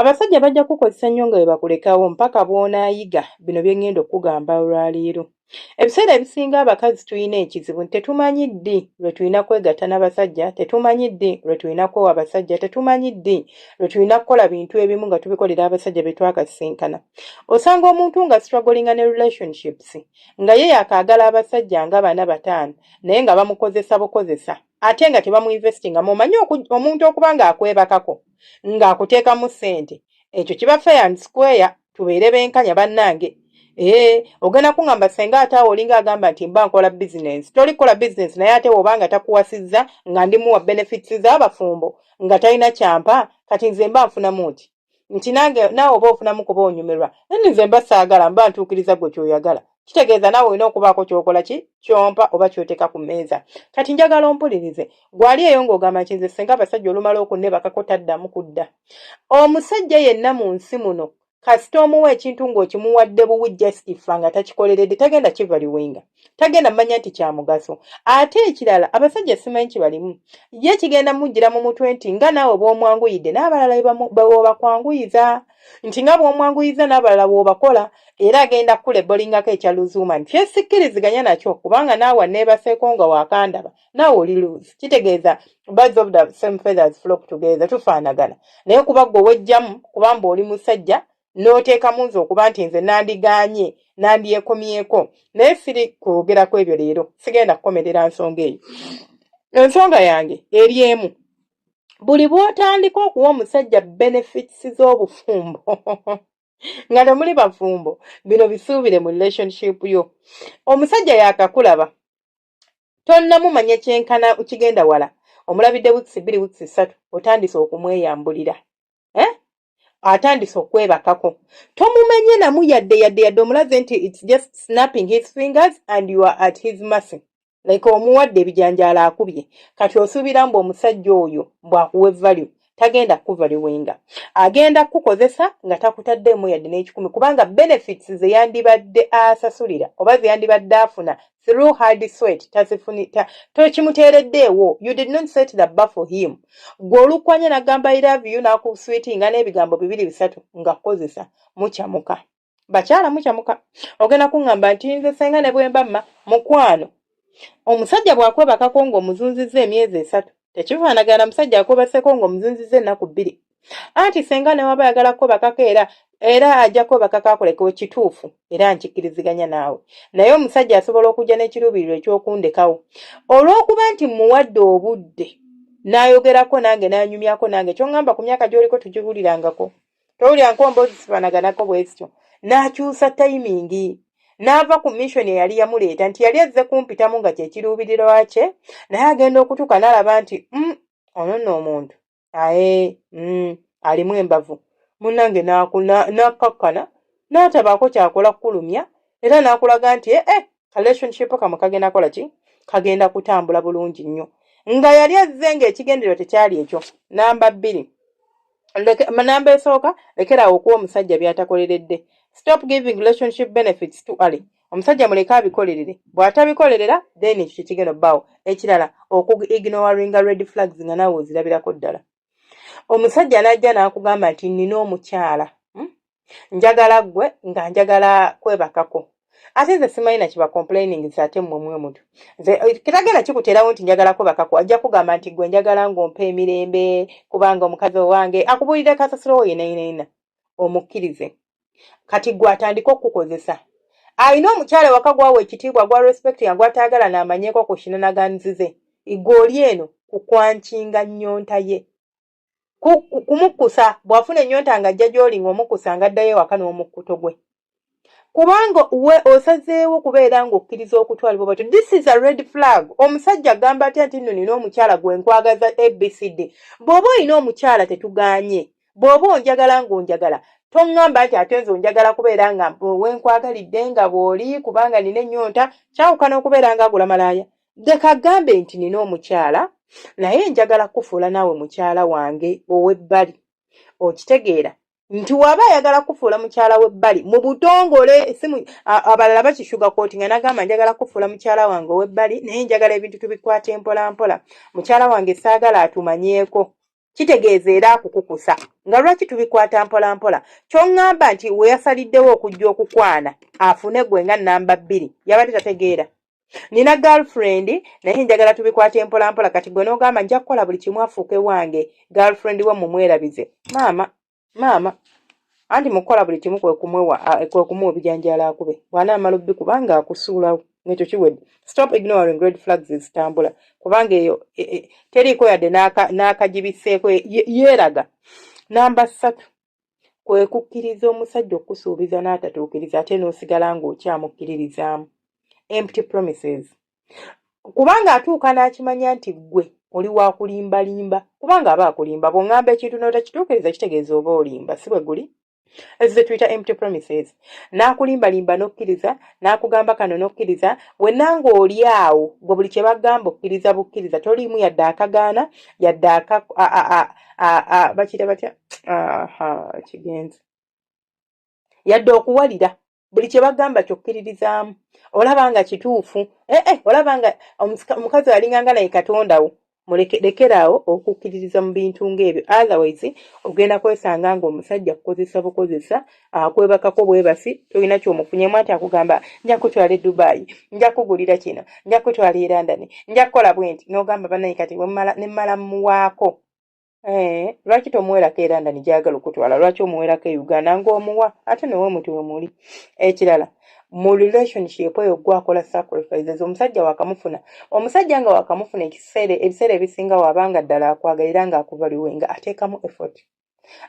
abasajja bajja kukozesa nnyo nga bwe bakulekawo mpaka bw'onaayiga bino bye ŋŋenda okugamba olwaleero. Ebiseera ebisinga abakazi tulina ekizibu tetumanyi ddi lwe tulina kwegatta n'abasajja, tetumanyi ddi lwe tulina kwewa abasajja, tetumanyi ddi lwe tulina kukola bintu ebimu nga tubikolera abasajja be twakasinkana. Osanga omuntu nga strugglinga ne relationships nga ye yakaagala abasajja nga 4-5 naye nga bamukozesa bukozesa ate nga tebamuinvestinga mumanyi omuntu okuba ng'akwebakako ng'akuteekamu ssente ekyo kiba fair and square tubeere benkanya bannange. Ogenda kuŋŋamba senga ate awo olinga agamba nti mba nkola business. Tolikola business naye ate obanga takuwasizza nga ndimuwa benefits z'abafumbo nga talina kyampa kati nze mba nfunamu nti nange naawe oba ofunamu kuba onyumirwa naye nze mba saagala mba ntuukiriza gwe kyoyagala. Kitegeeza naawe olina okubaako ky'okola kyompa oba ky'oteeka ku mmeeza. Kati njagala ompulirize gwali eyo ng'ogamba nti nze senga abasajja olumala okunnebakako taddamu kudda. Omusajja yenna mu nsi muno kasita omuwa ekintu ng'okimuwadde buwi justifa nga takikoleredde tagenda kivaliwenga, tagenda manya nti kya mugaso. Ate ekirala abasajja simanyi kibalimu ye kigenda mujjira mu mutwe nti nga naawe bw'omwanguyidde n'abalala bw'obakwanguyiza, nti nga bw'omwanguyiza n'abalala bw'obakola era agenda kulebbolingako ekya luzuuma nti sikkiriziganya nakyo kubanga naawe neebaseeko nga wakandaba naawe oli luzi. Kitegeeza birds of the same feathers flock together, tufaanagana. Naye kuba gwe wejjamu kubanga oli musajja n'oteekamu nze okuba nti nze nandiganye nandyekomyeko naye siri kwogerako ebyo leero, sigenda kukomerera nsonga eyo. Ensonga yange eri emu, buli bw'otandika okuwa omusajja benefits z'obufumbo nga temuli bafumbo, bino bisuubire mu relationship yo. Omusajja yaakakulaba tonnamumanya kyenkana kigenda wala, omulabidde weeks 2 weeks 3 otandise okumweyambulira, atandise okwebakako, tomumenye namu yadde omulaze nti it's just snapping his fingers and you are at his mercy, like omuwadde ebijanjaala akubye. Kati osuubira mbu omusajja oyo bw'akuwa value tagenda kuvaliwenga, agenda kukozesa nga takutaddemu yadde n'ekikumi kubanga benefits ze yandibadde asasulira oba ze yandibadde afuna through hard sweat tazifunita tokimuteereddeewo. You did not set the bar for him. Gw'olukwanya n'agamba I love you n'akusweetinga n'ebigambo 2-3 nga kukozesa mukyamuka. Bakyala mukyamuka. Ogenda kuŋŋamba nti nze senga ne bwemba mma mukwano. Omusajja bw'akwebakako ng'omuzunzizza emyezi 3 tekifaanagana musajja akwebaseko ng'omuzunzizza ennaku 2. Anti senga ne waba ayagala kwebakako era ajja kwebakako akoleko kituufu era nkikkiriziganya naawe. Naye omusajja asobola okujja n'ekiruubirirwa eky'okundekawo olw'okuba nti muwadde obudde n'ayogerako nange n'anyumyako nange ky'oŋŋamba ku myaka gy'oliko tugiwulirangako. Towulira nkomboozi sifanaganako bwesityo. N'akyusa tayimingi n'ava ku mission eyali yamuleeta nti yali azze kumpitamu nga kye kiruubirirwa kye naye agenda okutuuka n'alaba nti ono nno omuntu alimu embavu. Munnange n'akkakkana n'atabaako kyakola kukulumya era n'akulaga nti relationship kamwe kagenda kola ki? Kagenda kutambula bulungi nnyo. Nga yali azze ng'ekigendererwa tekyali ekyo. Namba 2. Namba esooka lekerawo okuwa omusajja by'atakoleredde. Stop giving relationship benefits too early. Omusajja muleka abikolerere. Bw'atabikolerera then kigenda obbaawo. Ekirala ignoringa red flags nga naawe ozirabirako ddala. Omusajja n'ajja n'akugamba nti nnina omukyala njagala gwe nga njagala kwebakako. Ate nze simanyi na kiba complaining ate mmwe omuntu. Nze kitagenda kikuteerawo nti njagala kwebakako ajja kugamba nti gwe njagala ng'ompa emirembe kubanga omukazi owange akubuulira kasasiro yenayina omukkirize. Kati gwe atandika okukozesa. Alina omukyala waka gwawe ekitiibwa gwa respect ya gwataagala n'amanyeeko ku kinanaganizize. Igoli eno kukwankinga nnyonta ye. Kumukusa bw'afuna ennyonta ng'ajja gy'oli ng'omukusa ng'addayo ewaka n'omukkuto gwe. Kubanga we osazeewo kubeera ng'okkiriza okutwalibwa bw'atyo. This is a red flag. Omusajja agamba atya nti nno nina omukyala gwe nkwagaza ABCD. Bw'oba olina omukyala tetuganye. Bw'oba onjagala ng'onjagala. Toŋŋamba nti ate nze onjagala kubeera nga wenkwagalidde nga bw'oli kubanga nina ennyonta kyawukana okubeera nga agula malaaya. Leka gambe nti nina omukyala naye njagala kufuula naawe mukyala wange ow'ebbali. Okitegeera nti waba ayagala kufuula mukyala w'ebbali mu butongole abalala bakishuga kooti nga nagamba njagala kufuula mukyala wange ow'ebbali naye njagala ebintu tubikwate mpola mpola. Mukyala wange saagala atumanyeeko. Kitegeeza era akukukusa nga lwaki tubikwata mpola mpola ky'oŋŋamba nti we yasaliddewo okujja okukwana afune gwe nga namba 2 yabadde tategeera nina girlfriend naye njagala tubikwate mpola mpola kati gwe n'ogamba nja kukola buli kimu afuuke wange girlfriend wa mumwerabize maama anti mukola buli kimu kwe kumuwa ebijanjaalo akube bw'anaamala obbikubanga akusuulawo ng'ekyo kiwedde. Stop ignoring red flags zitambula kubanga eyo teriiko yadde n'akagibiseeko yeeraga. Namba 3 kwe kukkiriza omusajja okusuubiza n'atatuukiriza ate n'osigala ng'okyamukkiririzaamu. Empty promises. Kubanga atuuka n'akimanya nti gwe oli wa kulimbalimba kubanga aba akulimba bw'oŋŋamba ekintu n'otakituukiriza kitegeeza oba olimba si bwe guli. Ezo ze tuyita empty promises. N'akulimbalimba n'okkiriza n'akugamba kano n'okkiriza wenna ng'oli awo gwe buli kye bagamba okkiriza bukkiriza toliimu yadde akagaana yadde bakira batya kigenzi yadde okuwalira buli kye bagamba kyokkiririzaamu olaba nga kituufu olaba nga omukazi alinganga naye katondawo mulekeraawo okukkiririza mu bintu ng'ebyo otherwise ogenda kwesanga ng'omusajja kukozesa bukozesa akwebakako bwebasi tolina kyomufunyemu anti akugamba nja kutwala e Dubai nja kugulira kino nja kutwala e London nja kukola bwenti n'ogamba banaye kati nemmala mmuwaako lwaki tomuwerako e London gyagala okutwala lwaki omuwerako e Uganda ng'omuwa ate newe muti we muli. Ekirala mu relationship eyo gwakola sacrifices omusajja wakamufuna omusajja nga wakamufuna ebiseera ebisinga wabanga ddala akwagalira nga akuvaliwe nga ateekamu effort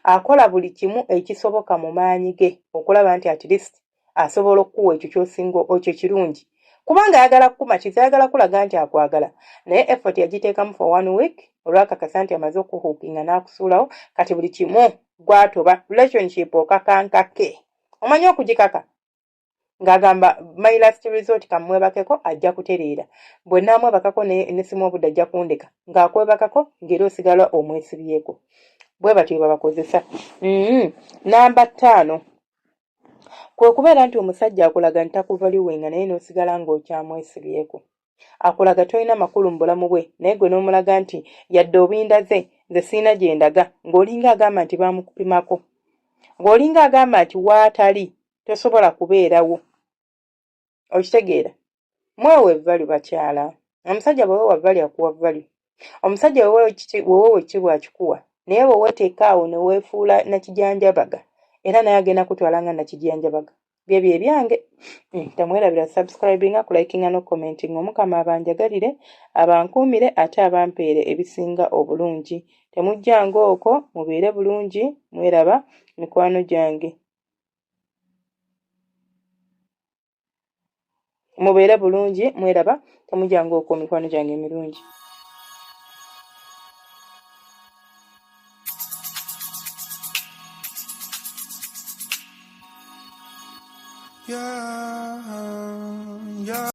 akola buli kimu ekisoboka mu maanyi ge okulaba nti at least asobola okukuwa ekyo ky'osinga ekyo kirungi kubanga ayagala kukumakiza ayagala kulaga nti akwagala naye effort yagiteekamu for 1 week olwakakasa nti amaze okuhuukinga n'akusuulawo kati buli kimu gwatoba relationship okakankake omanyi okugikaka ng'agamba my last resort kamwebakeko ajja kutereera bwe naamwebakako nesimu obudde ajja kundeka ng'akwebakako ng'era osigala omwesibyeko bwe batyo babakozesa. Namba 5 kwe kubeera nti omusajja akulaga ntakuvaliwenga naye n'osigala ng'okyamwesibyeko akulaga tolina makulu mu bulamu bwe naye gwe n'omulaga nti yadde obindaze nze siina gye ndaga ng'olinga agamba nti baamukupimako ng'olinga agamba nti waatali tosobola kubeerawo. Okitegeera mwewe vali bakyala omusajja bwewewa vali akuwa vali omusajja wewewa ekitiibwa akikuwa naye bwe weteekaawo ne weefuula nakijanjabaga era naye agenda kutwala nga nakijanjabaga byebyo ebyange. Tamwerabira subscribinga kulikinga no commenting omukama abanjagalire abankuumire ate abampeere ebisinga obulungi temujjanga okwo mubeere bulungi mweraba mikwano gyange mubeere bulungi mweraba temujjanga okwo mikwano gyange emirungi. Yeah.